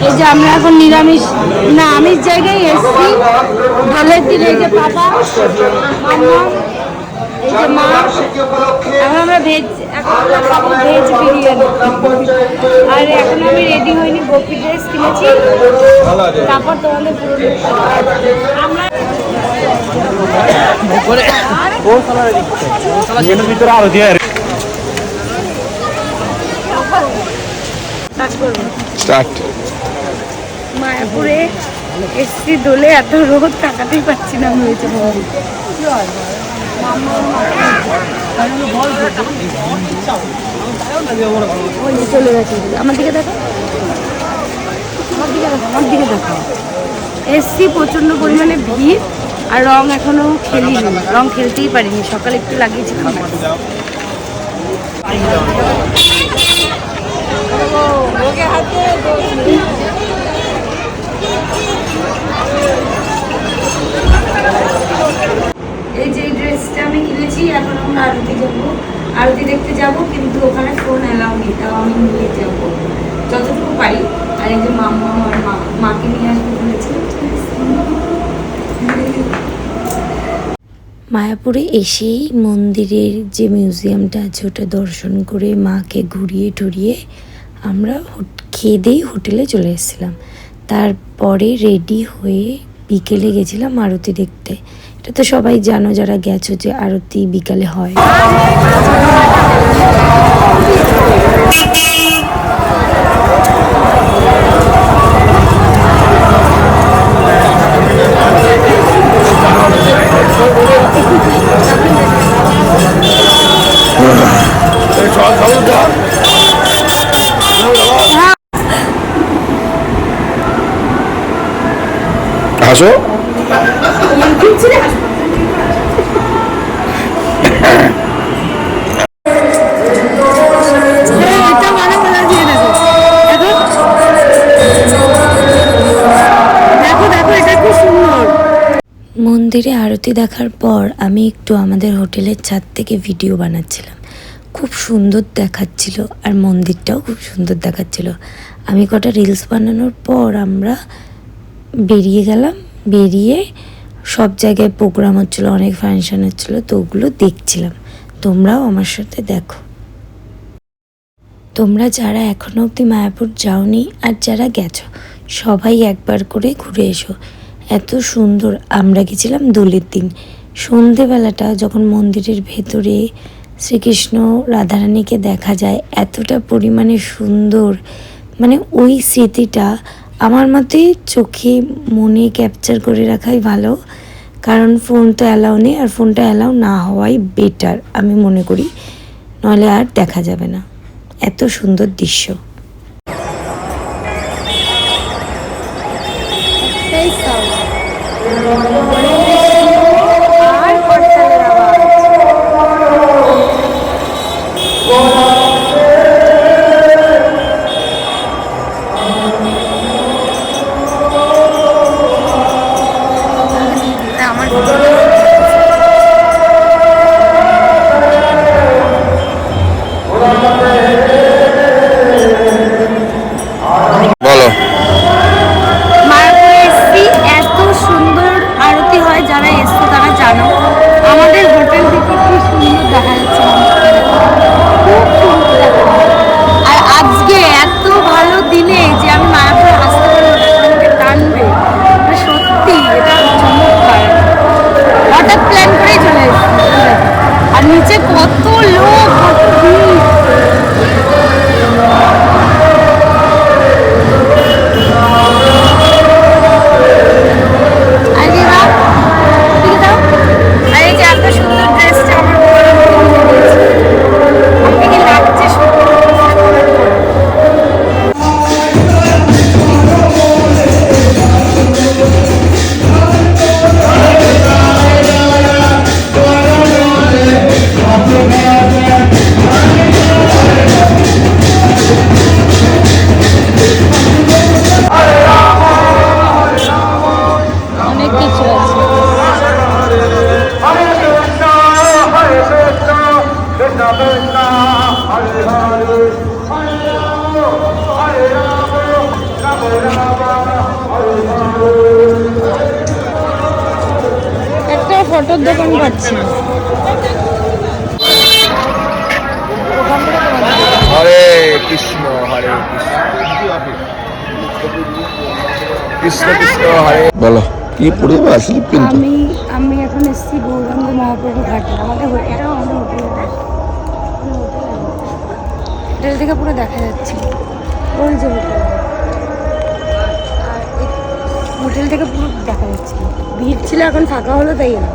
এই যে আমরা এখন নিরামিষ না আমিষ জায়গায় এসছি। দোলের দিনে এই যে পাপা মাম্মা এই যে মা, এখন আমরা ভেজ ভেজ বিরিয়ানি। আর এখন আমি রেডি হইনি, গোপি ড্রেস কিনেছি, তারপর তোমাদের পুরো আমরা মায়াপুরে এসছি দোলে, এত রোদ কাটাতেই পারছি না হয়েছে চলে গেছে। আমার দিকে দেখো, আমার দিকে দেখো, আমার দিকে দেখো। এসছি প্রচন্ড পরিমাণে ভিড়, আর রং এখনো খেলিনি, রং খেলতেই পারিনি, সকালে একটু লাগিয়েছিলাম। এই যে ড্রেসটা আমি কিনেছি, এখন আমরা আরতি যাবো, আরতি দেখতে যাবো, কিন্তু ওখানে ফোন অ্যালাউ নেই, তাও আমি নিয়ে যাবো যতটুকু পারি। আর এই যে মাম্মা আমার মাকে নিয়ে আসবো বলেছি। মায়াপুরে এসেই মন্দিরের যে মিউজিয়ামটা আছে ওটা দর্শন করে মাকে ঘুরিয়ে টুরিয়ে আমরা খেয়ে দিয়ে হোটেলে চলে এসেছিলাম। তারপরে রেডি হয়ে বিকেলে গেছিলাম আরতি দেখতে। এটা তো সবাই জানো যারা গেছো যে আরতি বিকালে হয়। আসো মন্দিরে আরতি দেখার পর আমি একটু আমাদের হোটেলের ছাদ থেকে ভিডিও বানাচ্ছিলাম। খুব সুন্দর দেখাচ্ছিল আর মন্দিরটাও খুব সুন্দর দেখাচ্ছিল। আমি কটা রিলস বানানোর পর আমরা বেরিয়ে গেলাম। বেরিয়ে সব জায়গায় প্রোগ্রাম হচ্ছিলো, অনেক ফাংশন হচ্ছিলো, তো ওগুলো দেখছিলাম। তোমরাও আমার সাথে দেখো। তোমরা যারা এখনও অবধি মায়াপুর যাওনি আর যারা গেছো সবাই একবার করে ঘুরে এসো। এত সুন্দর। আমরা গেছিলাম দোলের দিন সন্ধেবেলাটা, যখন মন্দিরের ভেতরে শ্রীকৃষ্ণ রাধারানীকে দেখা যায়, এতটা পরিমাণে সুন্দর, মানে ওই স্মৃতিটা আমার মতে চোখে মনে ক্যাপচার করে রাখাই ভালো। কারণ ফোন তো অ্যালাউ নেই, আর ফোনটা অ্যালাউ না হওয়াই বেটার আমি মনে করি, নইলে আর দেখা যাবে না এত সুন্দর দৃশ্য। মায়াপুরে এসছি, এত সুন্দর আরতি ফটোর দোকান পাচ্ছি না। হরে কৃষ্ণ হরে কৃষ্ণ কৃষ্ণ হরে। বলো কি পড়বে আসলে কিন্তু আমি এখন এসেছি গৌরাঙ্গ মহাপ্রভু ঘাটে। আমাদের হোটেল থেকে পুরো দেখা যাচ্ছে ওই যে হোটেল থেকে পুরো দেখা যাচ্ছে। ভিড় ছিল, এখন ফাঁকা হলো তাই এলাম।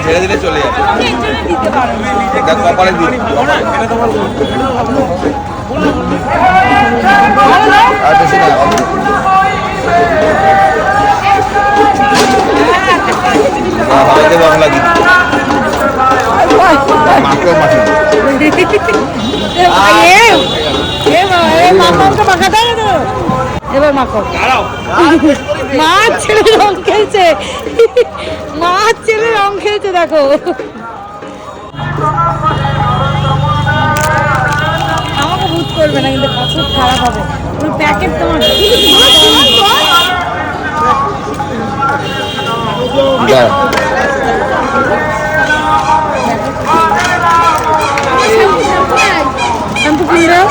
ছেড়ে দিলে চলে যাবে। কপালে দিন আর বেশি না। বাংলা গীত মাকে মাটি এবার মাখো। মাছ ছেলে রং খেলছে, মাছ ছেলে রং খেলছে দেখো। আমাকে ভূত করবে না কিন্তু খুব খারাপ হবে। ওই প্যাকেট তোমার শ্যাম্পু কিনে দাও।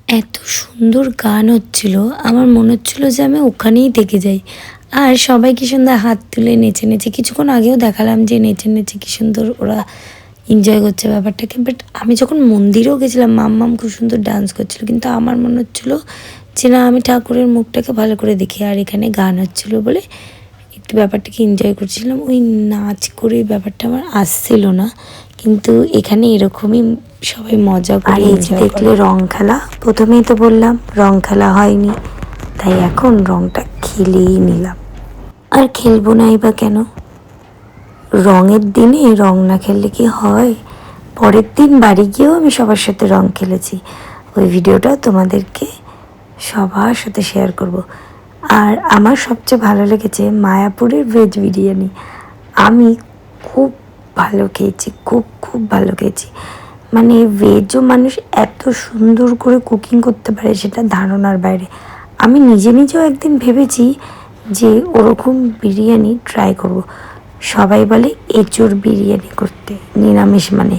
এত সুন্দর গান হচ্ছিল, আমার মনে হচ্ছিল যে আমি ওখানেই থেকে যাই। আর সবাই কি সুন্দর হাত তুলে নেচে নেচে, কিছুক্ষণ আগেও দেখালাম যে নেচে নেচে কি সুন্দর ওরা এনজয় করছে ব্যাপারটাকে। বাট আমি যখন মন্দিরেও গেছিলাম মাম্মাম খুব সুন্দর ডান্স করছিল, কিন্তু আমার মনে হচ্ছিলো যে না আমি ঠাকুরের মুখটাকে ভালো করে দেখি। আর এখানে গান হচ্ছিলো বলে একটু ব্যাপারটাকে এনজয় করছিলাম। ওই নাচ করে ব্যাপারটা আমার আসছিল না, কিন্তু এখানে এরকমই সবাই মজা করে। এই যে দেখলে রং খেলা, প্রথমেই তো বললাম রং খেলা হয়নি, তাই এখন রংটা খেলেই নিলাম। আর খেলবো নাই বা কেন, রঙের দিনে রং না খেললে কি হয়? পরের দিন বাড়ি গিয়েও আমি সবার সাথে রং খেলেছি, ওই ভিডিওটাও তোমাদেরকে সবার সাথে শেয়ার করব। আর আমার সবচেয়ে ভালো লেগেছে মায়াপুরের ভেজ বিরিয়ানি। আমি খুব ভালো খেয়েছি, খুব খুব ভালো খেয়েছি। মানে ভেজও মানুষ এত সুন্দর করে কুকিং করতে পারে সেটা ধারণার বাইরে। আমি নিজেও একদিন ভেবেছি যে ওরকম বিরিয়ানি ট্রাই করব। সবাই বলে এঁচোড় বিরিয়ানি করতে, নিরামিষ মানে,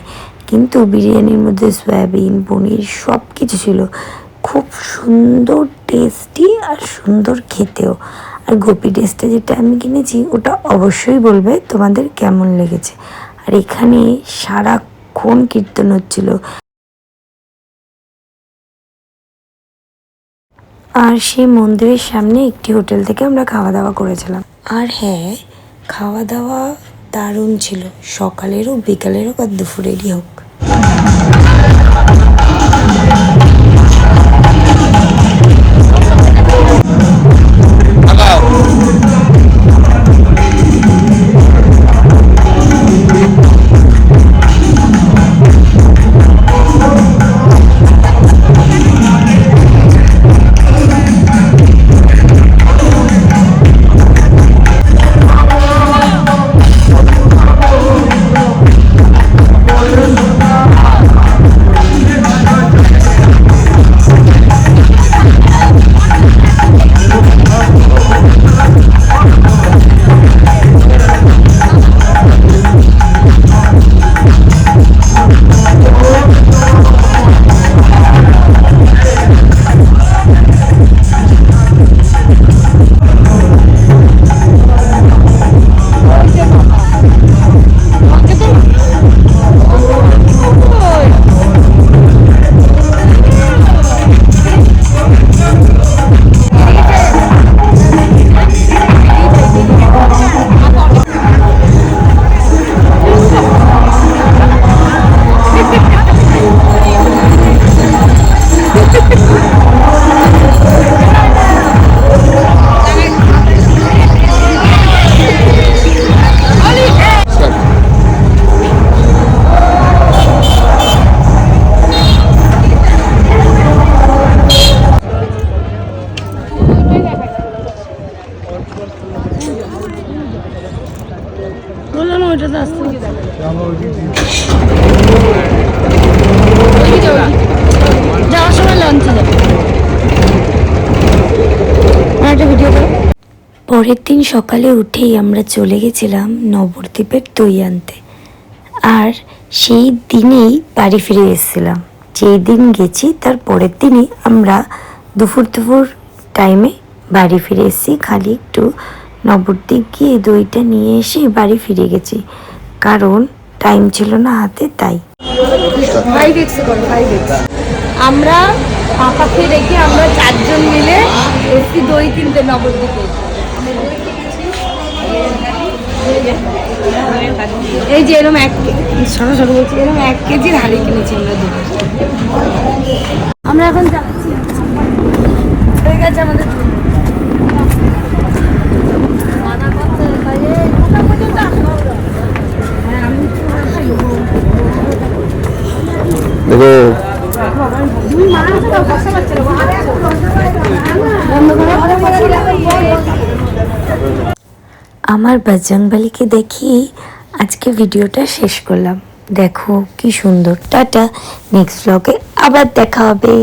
কিন্তু বিরিয়ানির মধ্যে সয়াবিন পনির সব কিছু ছিল, খুব সুন্দর টেস্টি আর সুন্দর খেতেও। আর গোপী টেস্টে যেটা আমি কিনেছি ওটা অবশ্যই বলবে তোমাদের কেমন লেগেছে। আর এখানে সারাক্ষণ কীর্তন হচ্ছিল। আর সেই মন্দিরের সামনে একটি হোটেল থেকে আমরা খাওয়া দাওয়া করেছিলাম। আর হ্যাঁ, খাওয়া দাওয়া দারুণ ছিল, সকালের হোক বিকালের হোক আর দুপুরেরই হোক। পরের দিন সকালে উঠেই আমরা চলে গেছিলাম নবদ্বীপের দই আনতে। আর সেই দিনেই বাড়ি ফিরে এসেছিলাম। যেই দিন গেছি তার পরের দিনই আমরা দুপুর টাইমে বাড়ি ফিরে এসেছি। খালি একটু নবদ্বীপ গিয়ে দইটা নিয়ে এসে বাড়ি ফিরে গেছি, কারণ টাইম ছিল না হাতে, তাই। আমরা পাপাকে রেখে আমরা 4 জন মিলে এসছি দই কিনতে নবদ্বীপে। এই যে এরকম ছোটো বলছি, এরকম 1 কেজির হাঁড়ি কিনেছি আমরা দই। আমরা এখন যাচ্ছি, হয়ে গেছে আমাদের দেখো আমার বজরংবলীকে দেখিয়ে আজকে ভিডিওটা শেষ করলাম। দেখো কি সুন্দর। টাটা, নেক্সট ব্লগে আবার দেখা হবে।